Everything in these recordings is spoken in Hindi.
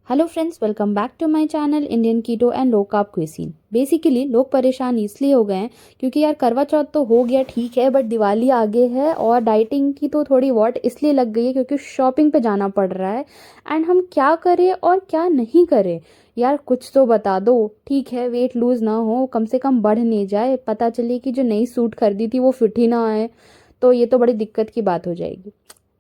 Hello friends, welcome back to my channel Indian keto and low carb cuisine. Basically लोग परेशान इसलिए हो गए हैं क्योंकि यार करवा चौथ तो हो गया ठीक है, बट दिवाली आगे है और डाइटिंग की तो थोड़ी वॉट इसलिए लग गई है क्योंकि शॉपिंग पे जाना पड़ रहा है। एंड हम क्या करें और क्या नहीं करें, यार कुछ तो बता दो। ठीक है, वेट लूज ना हो, कम से कम बढ़ नहीं जाए, पता चले कि जो नई सूट खरीदी थी वो फिट ही ना आए, तो ये तो बड़ी दिक्कत की बात हो जाएगी।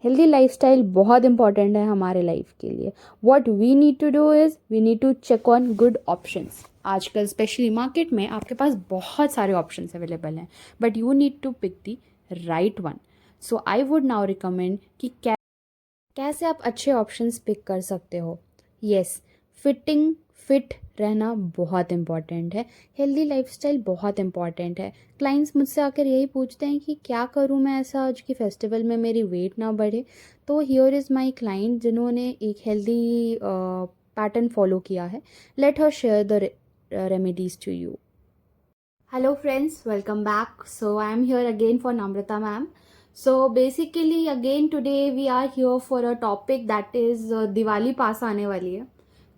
हेल्दी लाइफस्टाइल बहुत इंपॉर्टेंट है हमारे लाइफ के लिए। What we need to do is we need to check on good options. आजकल स्पेशली मार्केट में आपके पास बहुत सारे ऑप्शंस अवेलेबल हैं, but you need to pick the right one. So I would now recommend कि कैसे आप अच्छे ऑप्शंस पिक कर सकते हो। यस, फिटिंग फिट रहना बहुत इम्पॉर्टेंट है। हेल्दी लाइफस्टाइल बहुत इम्पॉर्टेंट है। क्लाइंट्स मुझसे आकर यही पूछते हैं कि क्या करूं मैं ऐसा आज की फेस्टिवल में मेरी वेट ना बढ़े। तो हियर इज़ माय क्लाइंट जिन्होंने एक हेल्दी पैटर्न फॉलो किया है। Let her share the remedies to you. Hello friends, welcome back. So I am here again for Namrata ma'am. So basically again today we are here for a topic that is Diwali पास आने वाली है।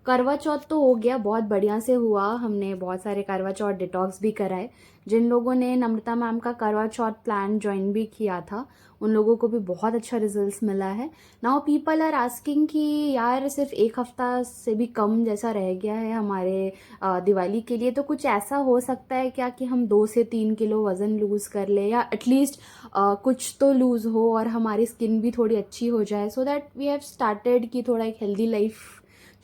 करवा चौथ तो हो गया, बहुत बढ़िया से हुआ, हमने बहुत सारे करवा चौथ डिटॉक्स भी कराए। जिन लोगों ने नम्रता मैम का करवा चौथ प्लान ज्वाइन भी किया था उन लोगों को भी बहुत अच्छा रिजल्ट्स मिला है। नाउ पीपल आर आस्किंग कि यार सिर्फ एक हफ्ता से भी कम जैसा रह गया है हमारे दिवाली के लिए, तो कुछ ऐसा हो सकता है क्या कि हम 2 से 3 किलो वज़न लूज़ कर ले, या एटलीस्ट कुछ तो लूज़ हो और हमारी स्किन भी थोड़ी अच्छी हो जाए, so that we have started कि थोड़ा एक हेल्दी लाइफ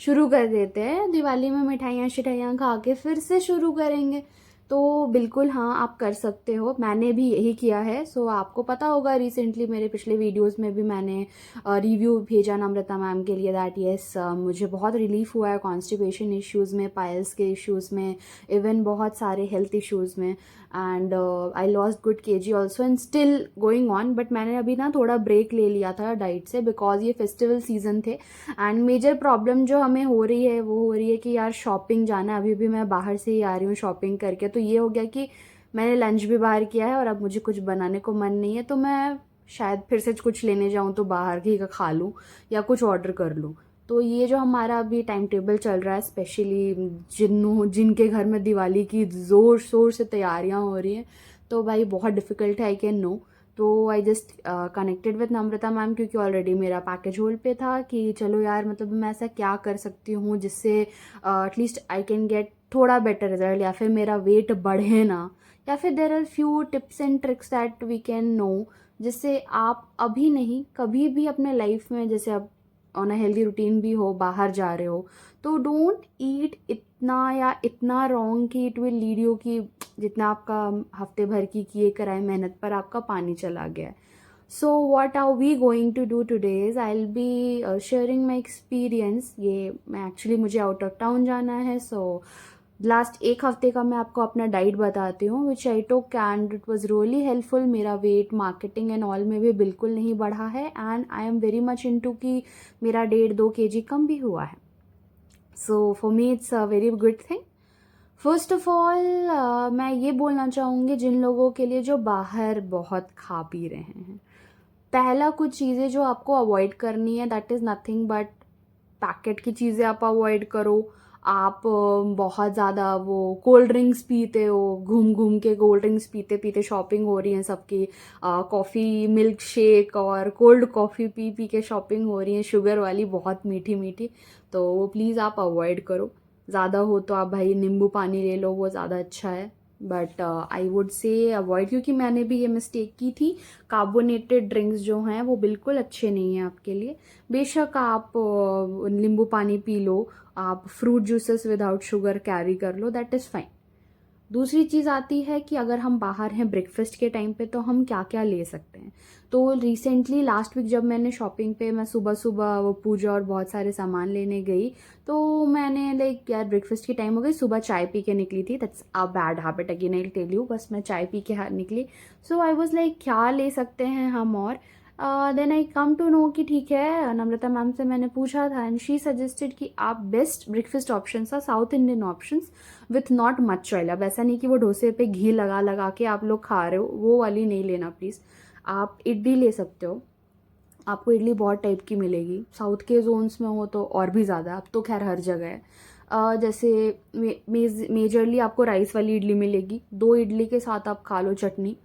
शुरू कर देते हैं। दिवाली में मिठाइयाँ शिठाइयाँ खा के फिर से शुरू करेंगे। तो बिल्कुल हाँ, आप कर सकते हो, मैंने भी यही किया है। सो आपको पता होगा रिसेंटली मेरे पिछले वीडियोस में भी मैंने रिव्यू भेजा नम्रता मैम के लिए दैट यस मुझे बहुत रिलीफ हुआ है कॉन्स्टिपेशन इश्यूज़ में, पाइल्स के इश्यूज़ में, इवन बहुत सारे हेल्थ इश्यूज़ में। And I lost good KG also and still going on, but मैंने अभी ना थोड़ा ब्रेक ले लिया था डाइट से बिकॉज ये फेस्टिवल सीजन थे। एंड मेजर प्रॉब्लम जो हमें हो रही है वो हो रही है कि यार शॉपिंग जाना है, अभी भी मैं बाहर से ही आ रही हूँ शॉपिंग करके, तो ये हो गया कि मैंने लंच भी बाहर किया है और अब मुझे कुछ बनाने को मन नहीं है, तो मैं शायद फिर से कुछ लेने जाऊँ तो बाहर ही का खा लूँ या कुछ ऑर्डर कर लूँ। तो ये जो हमारा अभी टाइम टेबल चल रहा है, स्पेशली जिनके घर में दिवाली की ज़ोर शोर से तैयारियां हो रही हैं, तो भाई बहुत डिफ़िकल्ट है, आई कैन नो। तो I just connected with Namrata ma'am क्योंकि ऑलरेडी मेरा पैकेज होल्ड पे था कि चलो यार मतलब मैं ऐसा क्या कर सकती हूँ जिससे एटलीस्ट आई कैन गेट थोड़ा बेटर रिजल्ट, या फिर मेरा वेट बढ़े ना, या फिर there are few tips and tricks that we can know जिससे आप अभी नहीं कभी भी अपने लाइफ में, जैसे आप ऑन अ हेल्दी रूटीन भी हो, बाहर जा रहे हो, तो डोंट ईट इतना या इतना रॉन्ग कि इट विल लीड यू कि जितना आपका हफ्ते भर की किए कराए मेहनत पर आपका पानी चला गया है। So what are we going to do today is I will be sharing my experience. ये मैं एक्चुअली मुझे आउट ऑफ टाउन जाना है, सो लास्ट एक हफ्ते का मैं आपको अपना डाइट बताती हूँ which I took and it was really helpful. मेरा वेट मार्केटिंग एंड ऑल में भी बिल्कुल नहीं बढ़ा है and I am very much into कि मेरा 1.5-2 kg कम भी हुआ है। So for me it's a very good thing. First of all मैं ये बोलना चाहूँगी जिन लोगों के लिए जो बाहर बहुत खा पी रहे हैं, पहला कुछ चीज़ें जो आपको अवॉइड करनी है that is nothing but packet की चीज़ें आप अवॉइड करो। आप बहुत ज़्यादा वो कोल्ड ड्रिंक्स पीते हो, घूम घूम के कोल्ड ड्रिंक्स पीते पीते शॉपिंग हो रही है सबकी, कॉफ़ी मिल्क शेक और कोल्ड कॉफ़ी पी पी के शॉपिंग हो रही है, शुगर वाली बहुत मीठी मीठी, तो वो प्लीज़ आप अवॉइड करो। ज़्यादा हो तो आप भाई नींबू पानी ले लो, वो ज़्यादा अच्छा है, बट आई वुड से अवॉइड, क्योंकि मैंने भी ये मिस्टेक की थी। कार्बोनेटेड ड्रिंक्स जो हैं वो बिल्कुल अच्छे नहीं हैं आपके लिए। बेशक आप नींबू पानी पी लो, आप fruit juices without sugar carry कर लो, दैट इज़ फाइन। दूसरी चीज़ आती है कि अगर हम बाहर हैं ब्रेकफास्ट के टाइम पे तो हम क्या क्या ले सकते हैं। तो रिसेंटली लास्ट वीक जब मैंने शॉपिंग पे मैं सुबह सुबह वो पूजा और बहुत सारे सामान लेने गई, तो मैंने लाइक यार ब्रेकफास्ट की टाइम हो गई, सुबह चाय पी के निकली थी, that's a bad habit again I tell you, बस मैं चाय पी के निकली। सो आई वॉज लाइक क्या ले सकते हैं हम, और then I come to know कि ठीक है, नम्रता मैम से मैंने पूछा था एंड शी सजेस्टेड कि आप बेस्ट ब्रेकफास्ट ऑप्शन था south Indian options with not much oil. अब ऐसा नहीं कि वो डोसे पे घी लगा लगा के आप लोग खा रहे हो, वो वाली नहीं लेना प्लीज़। आप इडली ले सकते हो, आपको इडली बहुत टाइप की मिलेगी, साउथ के जोन्स में हो तो और भी ज़्यादा, अब तो खैर हर जगह है। जैसे मेजरली आपको राइस वाली इडली मिलेगी, 2 इडली के साथ आप खा लो चटनी,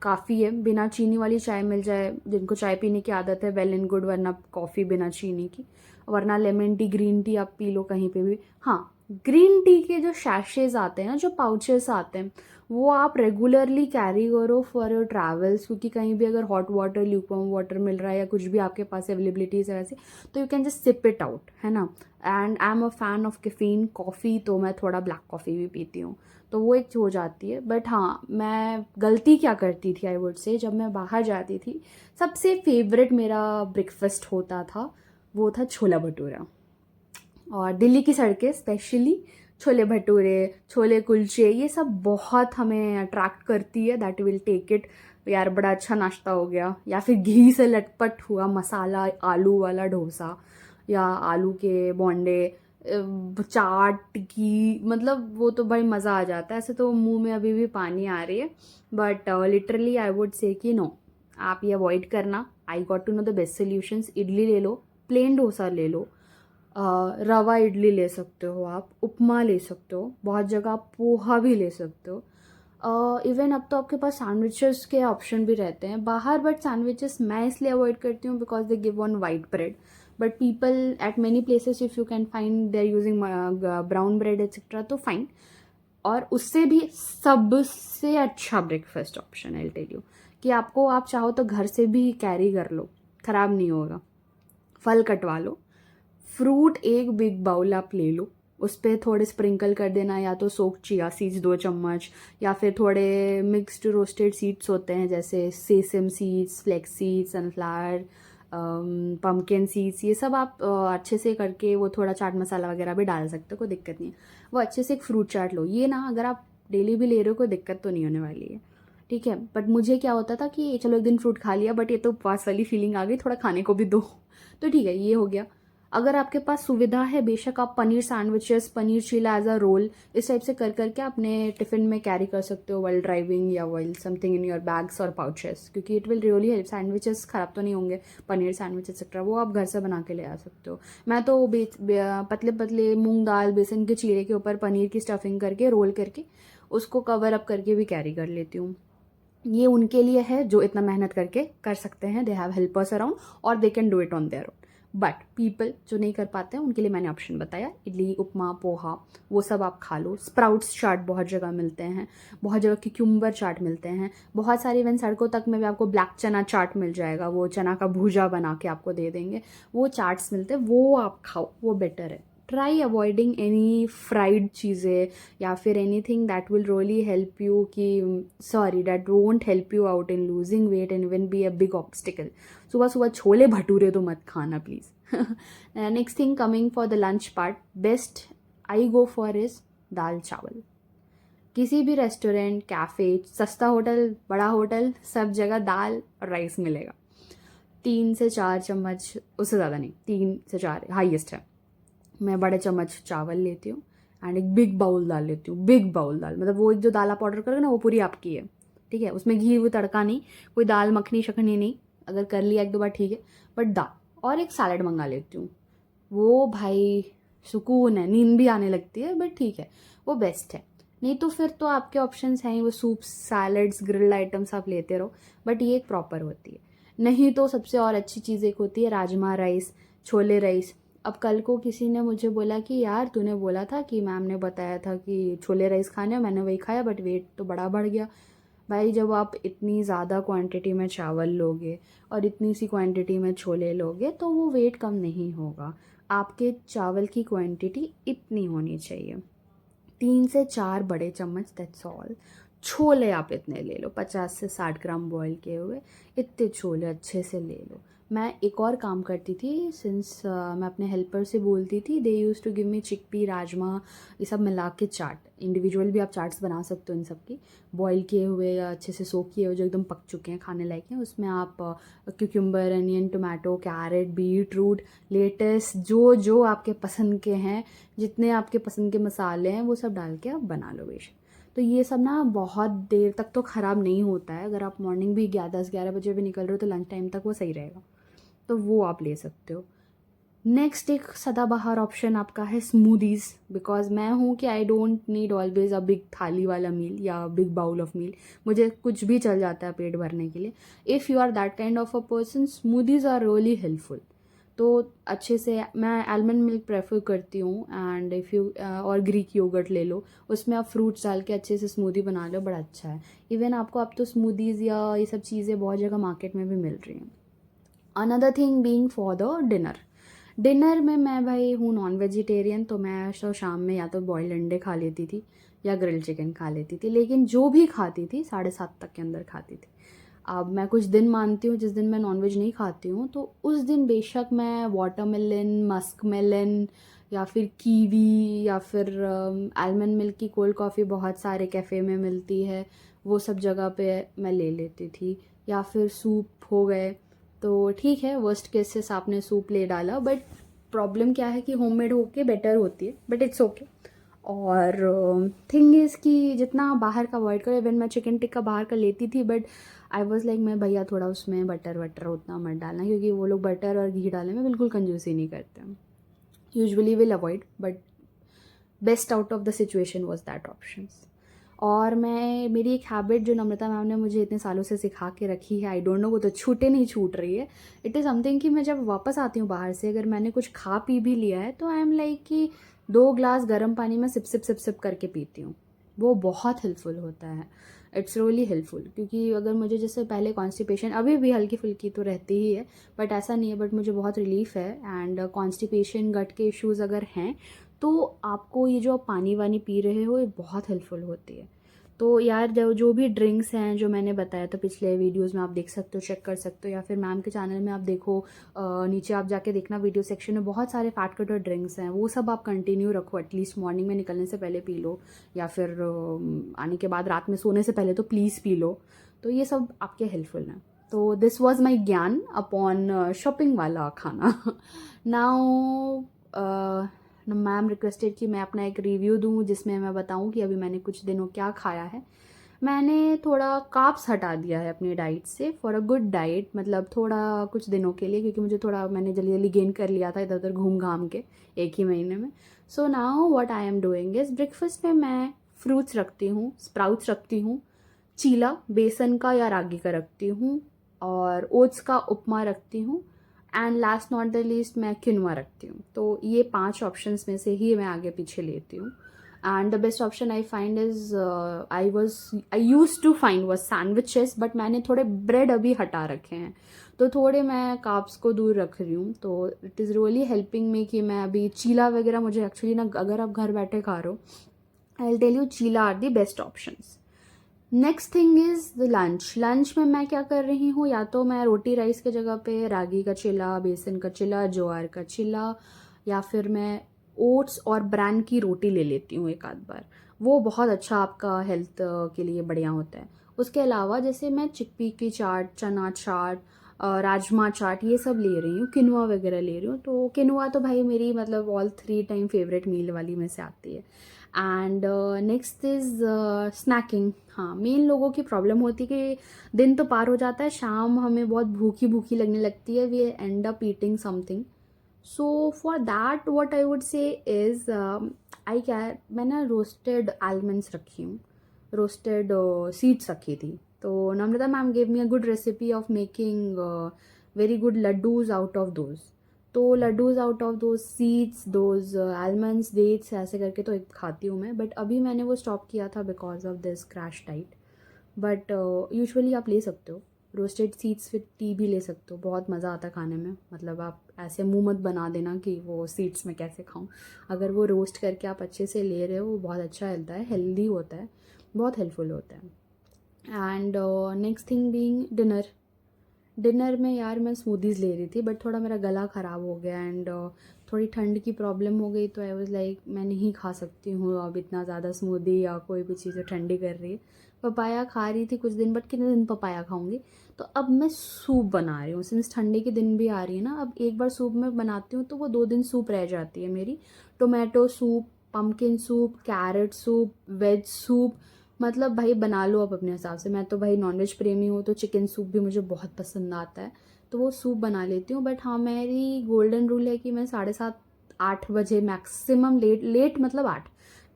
काफ़ी है। बिना चीनी वाली चाय मिल जाए, जिनको चाय पीने की आदत है, वेल एंड गुड, वरना कॉफ़ी बिना चीनी की, वरना लेमन टी, ग्रीन टी आप पी लो कहीं पे भी। हाँ, ग्रीन टी के जो शैशेज आते हैं ना, जो पाउचेस आते हैं, वो आप रेगुलरली कैरी करो फॉर योर ट्रैवल्स, क्योंकि कहीं भी अगर हॉट वाटर, ल्यूकवार्म वाटर मिल रहा है या कुछ भी आपके पास अवेलेबिलिटीज है वैसे, तो you can just sip it out, है ना। And I am a fan of caffeine coffee, तो मैं थोड़ा ब्लैक कॉफ़ी भी पीती हूँ, तो वो एक हो जाती है। बट हाँ, मैं गलती क्या करती थी आई वुड से, जब मैं बाहर जाती थी, सबसे फेवरेट मेरा ब्रेकफास्ट होता था, वो था छोला भटूरा। और दिल्ली की सड़कें स्पेशली छोले भटूरे, छोले कुलचे, ये सब बहुत हमें अट्रैक्ट करती है, दैट विल टेक इट। यार बड़ा अच्छा नाश्ता हो गया, या फिर घी से लटपट हुआ मसाला आलू वाला डोसा, या आलू के बोंडे, चाट की, मतलब वो तो भाई मज़ा आ जाता है। ऐसे तो मुंह में अभी भी पानी आ रही है, बट लिटरली आई वुड से कि नो, आप ये अवॉइड करना। I got to know the best solutions. Idli ले लो, प्लेन डोसा ले लो, रवा इडली ले सकते हो आप, उपमा ले सकते हो, बहुत जगह आप पोहा भी ले सकते हो। इवन अब तो आपके पास सैंडविचेस के ऑप्शन भी रहते हैं बाहर, बट सैंडविचेस मैं इसलिए अवॉइड करती हूँ because they give one white bread, but people at many places if you can find they are using brown bread etcetera, तो फाइन। और उससे भी सबसे अच्छा breakfast option I tell you, कि आपको, आप चाहो तो घर से भी कैरी कर लो, ख़राब नहीं होगा। फल कटवा लो, फ्रूट एक बिग बाउल आप ले लो, उस पर थोड़े स्प्रिंकल कर देना, या तो सोक चिया सीड्स 2 चम्मच, या फिर थोड़े मिक्स्ड रोस्टेड सीड्स होते हैं जैसे sesame seeds, flax seeds, sunflower, pumpkin seeds, ये सब आप अच्छे से करके, वो थोड़ा चाट मसाला वगैरह भी डाल सकते हो, कोई दिक्कत नहीं है। वो अच्छे से एक फ्रूट चाट लो, ये ना अगर आप डेली भी ले रहे हो कोई दिक्कत तो नहीं होने वाली है, ठीक है। बट मुझे क्या होता था कि चलो एक दिन फ्रूट खा लिया, बट ये तो उपवास वाली फीलिंग आ गई, थोड़ा खाने को भी दो तो ठीक है, ये हो गया। अगर आपके पास सुविधा है, बेशक आप paneer sandwiches, paneer chilla as a roll, इस टाइप से कर करके अपने टिफ़िन में कैरी कर सकते हो वाइल ड्राइविंग, या while something in your bags और पाउचेस, क्योंकि it will really help. Sandwiches ख़राब तो नहीं होंगे, पनीर सैंडविच एक्सेट्रा, वो आप घर से बना के ले आ सकते हो। मैं तो पतले पतले मूंग दाल बेसन के चीरे के ऊपर पनीर की स्टफिंग करके, रोल करके, उसको कवर अप करके भी कैरी कर लेती हूँ। ये उनके लिए है जो इतना मेहनत करके कर सकते हैं, दे हैव हेल्पर्स अराउंड, और they can do it on their own. But people जो नहीं कर पाते हैं, उनके लिए मैंने ऑप्शन बताया, इडली, उपमा, पोहा, वो सब आप खा लो। स्प्राउट्स चाट बहुत जगह मिलते हैं, बहुत जगह क्यूक्यूम्बर चाट मिलते हैं, बहुत सारी इवन सड़कों तक में भी आपको ब्लैक चना चाट मिल जाएगा, वो चना का भूजा बना के आपको दे देंगे, वो चाट्स मिलते हैं, वो आप खाओ, वो बेटर है। ट्राई अवॉइडिंग एनी फ्राइड चीज़ें, या फिर anything that will really help you, कि sorry that won't help you out in losing weight and will be a big obstacle. सुबह सुबह छोले भटूरे तो मत खाना please. Next thing, coming for the lunch part, best I go for is dal chawal. किसी भी रेस्टोरेंट, कैफ़े, सस्ता होटल, बड़ा होटल, सब जगह दाल और राइस मिलेगा। 3 से 4 चम्मच, उससे ज़्यादा नहीं, 3 से 4 हाईएस्ट है। मैं बड़े चम्मच चावल लेती हूँ, एंड एक बिग बाउल दाल लेती हूँ। बिग बाउल दाल मतलब वो एक जो दाल आप ऑर्डर करोगे ना, वो पूरी आपकी है, ठीक है। उसमें घी वो तड़का नहीं, कोई दाल मखनी शखनी नहीं, अगर कर लिया 1-2 बार ठीक है, बट दाल। और एक सैलड मंगा लेती हूँ, वो भाई सुकून है, नींद भी आने लगती है, बट ठीक है, वो बेस्ट है। नहीं तो फिर तो आपके ऑप्शंस हैं ही, वो सूप, सैलड्स, ग्रिल्ड आइटम्स आप लेते रहो, बट ये एक प्रॉपर होती है। नहीं तो सबसे और अच्छी चीज़ एक होती है राजमा राइस, छोले राइस। अब कल को किसी ने मुझे बोला कि यार तूने बोला था कि मैम ने बताया था कि छोले राइस खाने, मैंने वही खाया बट वेट तो बड़ा बढ़ गया। भाई जब आप इतनी ज़्यादा क्वांटिटी में चावल लोगे और इतनी सी क्वांटिटी में छोले लोगे, तो वो वेट कम नहीं होगा। आपके चावल की क्वांटिटी इतनी होनी चाहिए, 3 से 4 बड़े चम्मच, दैट्स ऑल। छोले आप इतने ले लो, 50 से 60 ग्राम बॉईल किए हुए, इतने छोले अच्छे से ले लो। मैं एक और काम करती थी, सिंस मैं अपने हेल्पर से बोलती थी, they use to give me chickpea, rajma, ये सब मिला के चाट। इंडिविजुअल भी आप चाट्स बना सकते हो इन सब की, बॉईल किए हुए या अच्छे से सोक किए हुए जो एकदम पक चुके हैं, खाने लायक हैं। उसमें आप cucumber, onion, tomato, carrot, beetroot, lettuce, जो जो आपके पसंद के हैं, जितने आपके पसंद के मसाले हैं, वो सब डाल के आप बना लो बेशक। तो ये सब ना बहुत देर तक तो ख़राब नहीं होता है, अगर आप मॉर्निंग भी 10-11 बजे भी निकल रहे हो तो लंच टाइम तक वो सही रहेगा। तो वो आप ले सकते हो। नेक्स्ट एक सदाबहार ऑप्शन आपका है स्मूदीज़, बिकॉज मैं हूँ कि I don't need always a big थाली वाला मील या बिग बाउल ऑफ मील, मुझे कुछ भी चल जाता है पेट भरने के लिए। If you are that kind of a person, smoothies are really helpful. तो अच्छे से मैं आलमंड मिल्क प्रेफर करती हूँ, एंड इफ़ यू और ग्रीक योगर्ट ले लो, उसमें आप फ्रूट्स डाल के अच्छे से स्मूदी बना लो, बड़ा अच्छा है। इवन आपको अब तो स्मूदीज़ या ये सब चीज़ें बहुत जगह मार्केट में भी मिल रही हैं। Another thing being for the dinner, dinner में मैं भाई हूँ नॉन वेजिटेरियन, तो मैं तो शाम में या तो बॉइल्ड अंडे खा लेती थी या ग्रिल्ड चिकन खा लेती थी, लेकिन जो भी खाती थी 7:30 तक के अंदर खाती थी। अब मैं कुछ दिन मानती हूँ जिस दिन मैं नॉनवेज नहीं खाती हूँ, तो उस दिन बेशक मैं वाटरमेलन, मस्क मेलन या फिर कीवी या फिर आलमंड मिल्क की कोल्ड कॉफ़ी बहुत सारे कैफ़े में मिलती है, वो सब जगह पे मैं ले लेती थी। या फिर सूप हो गए, तो ठीक है, वर्स्ट केसेस आपने सूप ले डाला, बट प्रॉब्लम क्या है कि होममेड होके बेटर होती है, बट इट्स ओके। और थिंग इज़ कि जितना बाहर का अवॉइड करो, इवन मैं चिकन टिक्का बाहर का लेती थी, बट आई वॉज लाइक मैं भैया थोड़ा उसमें बटर वटर उतना मत डालना, क्योंकि वो लोग बटर और घी डालने में बिल्कुल कंजूसी नहीं करते हैं। Usually will avoid, but best out of the situation was that options. और मैं, मेरी एक हैबिट जो नम्रता मैम ने मुझे इतने सालों से सिखा के रखी है, आई डोंट नो, वो तो छूटे नहीं छूट रही है। इट इज़ समथिंग कि मैं जब वापस आती हूँ बाहर से, अगर मैंने कुछ खा पी भी लिया है, तो आई एम लाइक कि 2 ग्लास गर्म पानी में सिप सिप सिप सिप करके पीती हूँ। वो बहुत हेल्पफुल होता है, इट्स रियली हेल्पफुल। क्योंकि अगर मुझे जैसे पहले कॉन्स्टिपेशन, अभी भी हल्की फुल्की तो रहती ही है, बट ऐसा नहीं है, बट मुझे बहुत रिलीफ है। एंड कॉन्स्टिपेशन, गट के इश्यूज़ अगर हैं, तो आपको ये जो आप पानी वानी पी रहे हो, ये बहुत हेल्पफुल होती है। तो यार जो भी ड्रिंक्स हैं जो मैंने बताया, तो पिछले वीडियोस में आप देख सकते हो, चेक कर सकते हो, या फिर मैम के चैनल में आप देखो, नीचे आप जाके देखना वीडियो सेक्शन में बहुत सारे फैट कटर ड्रिंक्स हैं, वो सब आप कंटिन्यू रखो। एटलीस्ट मॉर्निंग में निकलने से पहले पी लो, या फिर आने के बाद रात में सोने से पहले तो प्लीज़ पी लो। तो ये सब आपके हेल्पफुल हैं। तो दिस वॉज माई ज्ञान अपॉन शॉपिंग वाला खाना। नाउ मैम रिक्वेस्टेड कि मैं अपना एक रिव्यू दूँ, जिसमें मैं बताऊँ कि अभी मैंने कुछ दिनों क्या खाया है। मैंने थोड़ा कार्ब्स हटा दिया है अपनी डाइट से, फॉर अ गुड डाइट, मतलब थोड़ा कुछ दिनों के लिए, क्योंकि मुझे थोड़ा, मैंने जल्दी जल्दी गेन कर लिया था इधर उधर घूम घाम के एक ही महीने में। So now what I am doing is, breakfast में मैं फ्रूट्स रखती हूँ, स्प्राउट्स रखती हूँ, चीला बेसन का या रागी का रखती हूँ, और ओट्स का उपमा रखती हूँ, and last not the least मैं क्विनोआ रखती हूँ। तो ये 5 ऑप्शंस में से ही मैं आगे पीछे लेती हूँ। And the best option I find is, I use to find was sandwiches, but मैंने थोड़े ब्रेड अभी हटा रखे हैं, तो थोड़े मैं कार्ब्स को दूर रख रही हूँ। तो it is really helping me कि मैं अभी चीला वगैरह, मुझे एक्चुअली ना, अगर आप घर बैठे खा रहे हो, I will tell you chilla are the best options. Next thing is the lunch. Lunch में मैं क्या कर रही हूँ, या तो मैं रोटी राइस की जगह पे रागी का चिला, बेसन का चिला, ज्वार का चिला, या फिर मैं ओट्स और ब्रांड की रोटी ले लेती हूँ एक आध बार। वो बहुत अच्छा आपका हेल्थ के लिए बढ़िया होता है। उसके अलावा जैसे मैं चिकपी की चाट, चना चाट, राजमा चाट, ये सब ले रही हूँ, किनुआ वगैरह ले रही हूँ। तो किनुआ तो भाई मेरी मतलब ऑल 3 टाइम फेवरेट मील वाली में से आती है। And next is snacking. हाँ, मेन लोगों की प्रॉब्लम होती है कि दिन तो पार हो जाता है, शाम हमें बहुत भूखी भूखी लगने लगती है, we end up eating something. So for that what I would say is, I क्या, मैं ना रोस्टेड आलमंड्स रखी हूँ, रोस्टेड सीड्स रखी थी। तो Namrata ma'am gave me a good recipe of making very good laddoos out of those. तो laddoos out of those seeds, those almonds, dates, ऐसे करके तो खाती हूँ मैं, बट अभी मैंने वो स्टॉप किया था because of this crash diet. But usually आप ले सकते हो रोस्टेड सीड्स विद टी भी ले सकते हो, बहुत मज़ा आता है खाने में। मतलब आप ऐसे मुंह मत बना देना कि वो सीड्स में कैसे खाऊं। अगर वो रोस्ट करके आप अच्छे से ले रहे हो, वो बहुत अच्छा होता है, हेल्दी होता है, बहुत हेल्पफुल होता है। And next thing being dinner. Dinner में यार मैं स्मूदीज़ ले रही थी, बट थोड़ा मेरा गला ख़राब हो गया, एंड थोड़ी ठंड की प्रॉब्लम हो गई, तो आई वाज लाइक मैं नहीं खा सकती हूँ अब इतना ज़्यादा स्मूदी या कोई भी चीज़ ठंडी कर रही है। पपाया खा रही थी कुछ दिन, बट कितने दिन पपाया खाऊंगी। तो अब मैं सूप बना रही हूँ, सिंस ठंडी के दिन भी आ रही है ना, अब एक बार सूप मैं बनाती हूँ तो वो 2 दिन सूप रह जाती है मेरी। Tomato soup, pumpkin soup, carrot soup, veg soup, मतलब भाई बना लो आप अपने हिसाब से। मैं तो भाई नॉनवेज प्रेमी हूँ, तो चिकन सूप भी मुझे बहुत पसंद आता है। तो वो सूप बना लेती हूँ। बट हाँ, मेरी गोल्डन रूल है कि मैं 7:30 8 बजे मैक्सिमम, लेट मतलब 8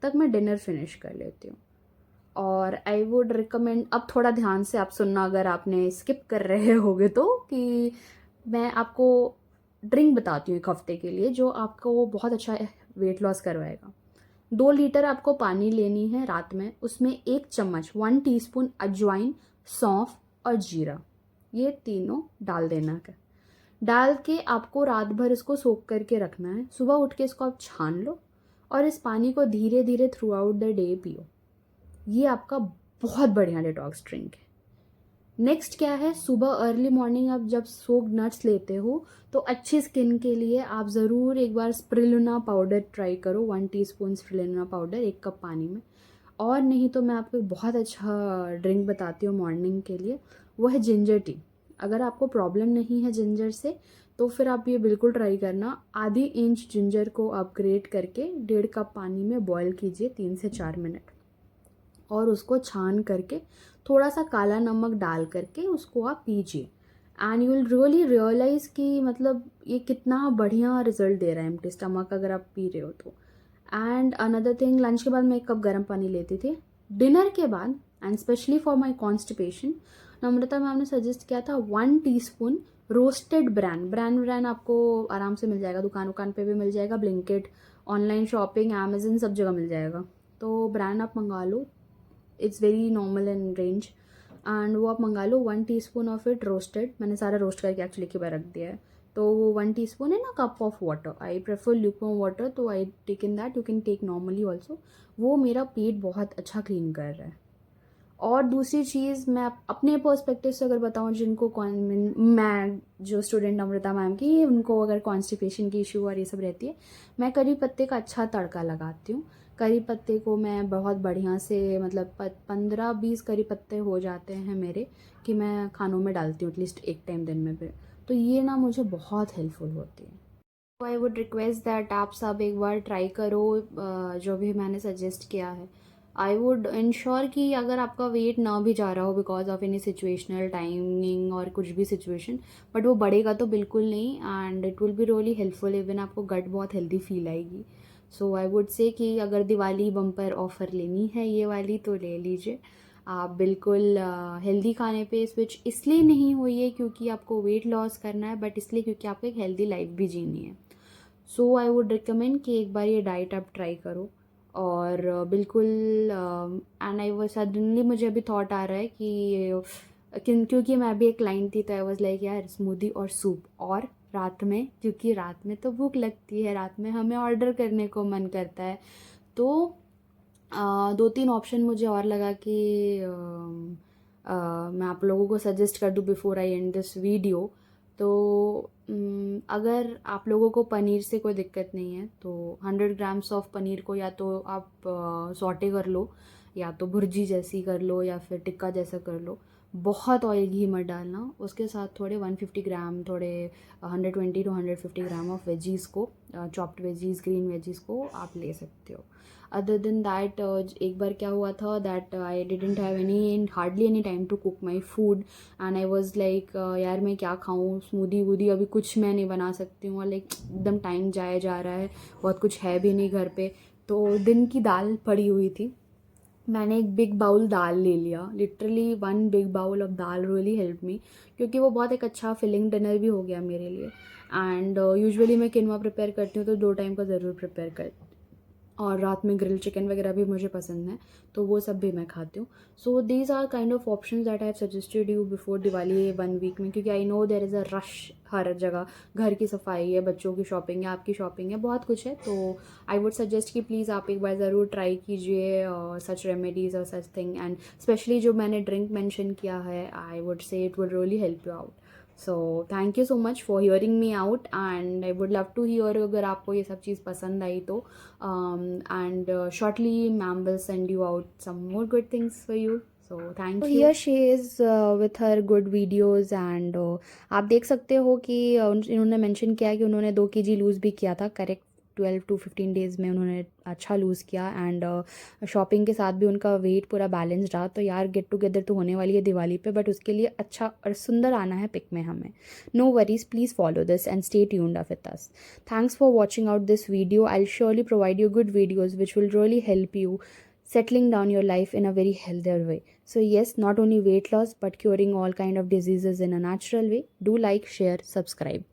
तक मैं डिनर फिनिश कर लेती हूँ। और आई वुड रिकमेंड, अब थोड़ा ध्यान से आप सुनना अगर आपने स्किप कर रहे होगे तो, कि मैं आपको ड्रिंक बताती हूँ 1 हफ्ते के लिए जो आपको बहुत अच्छा वेट लॉस करवाएगा। 2 लीटर आपको पानी लेनी है रात में, उसमें 1 चम्मच 1 टीस्पून अजवाइन, सौंफ और जीरा, ये तीनों डाल देना है। डाल के आपको रात भर इसको सोख करके रखना है। सुबह उठ के इसको आप छान लो और इस पानी को धीरे धीरे थ्रू आउट द डे पियो। ये आपका बहुत बढ़िया डिटॉक्स ड्रिंक है। नेक्स्ट क्या है, सुबह अर्ली मॉर्निंग आप जब सोक्ड नट्स लेते हो तो अच्छी स्किन के लिए आप ज़रूर एक बार स्प्रुलिना पाउडर ट्राई करो। 1 टीस्पून स्प्रुलिना पाउडर 1 कप पानी में। और नहीं तो मैं आपको एक बहुत अच्छा ड्रिंक बताती हूँ मॉर्निंग के लिए, वो है जिंजर टी। अगर आपको प्रॉब्लम नहीं है जिंजर से तो फिर आप ये बिल्कुल ट्राई करना। आधी इंच जिंजर को आप ग्रेट करके 1.5 कप पानी में बॉयल कीजिए 3 से 4 मिनट, और उसको छान करके थोड़ा सा काला नमक डाल करके उसको आप पीजिए। And you will really realise कि मतलब ये कितना बढ़िया रिजल्ट दे रहा है एम्प्टी स्टमक अगर आप पी रहे हो तो। एंड अनदर थिंग, लंच के बाद मैं 1 कप गर्म पानी लेती थी। डिनर के बाद and specially for my constipation, Namrata ma'am ने सजेस्ट किया था 1 टीस्पून रोस्टेड ब्रांड आपको आराम से मिल जाएगा, दुकान पे भी मिल जाएगा, ब्लिंकिट, ऑनलाइन शॉपिंग, अमेजन, सब जगह मिल जाएगा। तो ब्रांड आप मंगा लो, it's very normal in range. And वो आप मंगा लो 1 टीस्पून ऑफ इट रोस्टेड। मैंने सारा रोस्ट करके एक्चुअली के बार रख दिया है। तो वो 1 टीस्पून है ना, cup of water, I prefer lukewarm water, तो I take in that, you can take normally also. वो मेरा पेट बहुत अच्छा क्लीन कर रहा है। और दूसरी चीज़ मैं अपने पर्सपेक्टिव से अगर बताऊँ, जिनको मैं जो स्टूडेंट अमृता मैम की, उनको अगर कॉन्स्टिपेशन की इशू और ये सब रहती है, मैं करी पत्ते का अच्छा तड़का लगाती हूँ। करी पत्ते को मैं बहुत बढ़िया से, मतलब 15-20 करी पत्ते हो जाते हैं मेरे, कि मैं खानों में डालती हूँ एटलीस्ट एक टाइम दिन में भी। तो ये ना मुझे बहुत हेल्पफुल होती है। तो आई वुड रिक्वेस्ट दैट आप सब एक बार ट्राई करो जो भी मैंने सजेस्ट किया है। आई वुड इंश्योर कि अगर आपका वेट ना भी जा रहा हो because of any situational timing और कुछ भी सिचुएशन, बट वो बढ़ेगा तो बिल्कुल नहीं, and it will be really helpful. Even आपको गट बहुत हेल्दी फील आएगी। सो आई वुड से कि अगर दिवाली बम्पर ऑफर लेनी है ये वाली तो ले लीजिए। आप बिल्कुल हेल्दी खाने पे स्विच इसलिए नहीं हुई है क्योंकि आपको वेट लॉस करना है, बट इसलिए क्योंकि आपको एक हेल्दी लाइफ भी जीनी है। सो आई वुड रिकमेंड कि एक बार ये डाइट आप ट्राई करो। और बिल्कुल, एंड आई वो सडनली मुझे अभी थॉट आ रहा है कि क्योंकि मैं अभी एक क्लाइंट थी तो आई वाज लाइक यार स्मूदी और सूप, और रात में, क्योंकि रात में तो भूख लगती है, रात में हमें ऑर्डर करने को मन करता है। तो 2-3 ऑप्शन मुझे और लगा कि मैं आप लोगों को सजेस्ट कर दूँ before I and this video. तो अगर आप लोगों को पनीर से कोई दिक्कत नहीं है तो 100 ग्राम्स ऑफ पनीर को या तो आप सॉटे कर लो, या तो भुर्जी जैसी कर लो, या फिर टिक्का जैसा कर लो। बहुत ऑयल घी मत डालना। उसके साथ थोड़े 150 ग्राम, थोड़े 120 टू 150 ग्राम ऑफ वेजीज़ को, चॉप्ड वेजीज़, ग्रीन वेजीज़ को आप ले सकते हो। अदर देन दैट, एक बार क्या हुआ था that I didn't have any hardly any time to cook my food, and I was like यार मैं क्या खाऊँ, स्मूदी वूदी अभी कुछ मैं नहीं बना सकती हूँ, लाइक एकदम टाइम जाया जा रहा है, बहुत कुछ है भी नहीं घर पे। तो दिन की दाल पड़ी हुई थी, मैंने एक बिग बाउल दाल ले लिया, literally 1 big bowl of dal really help me, क्योंकि वो बहुत एक अच्छा फिलिंग डिनर भी हो गया मेरे लिए। एंड यूजुअली मैं किनवा प्रिपेयर करती हूँ तो 2 टाइम का ज़रूर प्रिपेयर कर, और रात में ग्रिल चिकन वगैरह भी मुझे पसंद है, तो वो सब भी मैं खाती हूँ। So these are kind of option that I have suggested you before Diwali 1 week में, क्योंकि I know there is a rush हर जगह। घर की सफाई है, बच्चों की शॉपिंग है, आपकी शॉपिंग है, बहुत कुछ है। तो आई वुड सजेस्ट कि प्लीज़ आप एक बार ज़रूर ट्राई कीजिए सच रेमेडीज़ और सच थिंग, एंड स्पेशली जो मैंने ड्रिंक मैंशन किया है, I would say it would really help you out. So thank you so much for hearing me out, and I would love to hear अगर आपको ये सब चीज़ पसंद आई तो। And shortly ma'am will send you out some more good things for you, so thank you. Here she is with her good videos, and आप देख सकते हो कि इन्होंने मेंशन किया कि उन्होंने 2 kg लूज़ भी किया था, करेक्ट 12 to 15 डेज़ में उन्होंने अच्छा लूज़ किया एंड शॉपिंग के साथ भी उनका वेट पूरा बैलेंस रहा। तो यार गेट टुगेदर तो होने वाली है दिवाली पे, बट उसके लिए अच्छा और सुंदर आना है पिक में हमें। No worries, please follow this and stay tuned up with us. Thanks for watching out this video. I'll surely provide you good videos which will really help you settling down your life in a very healthier way. So yes, not only weight loss but curing all kind of diseases in a natural way. Do like, share, subscribe.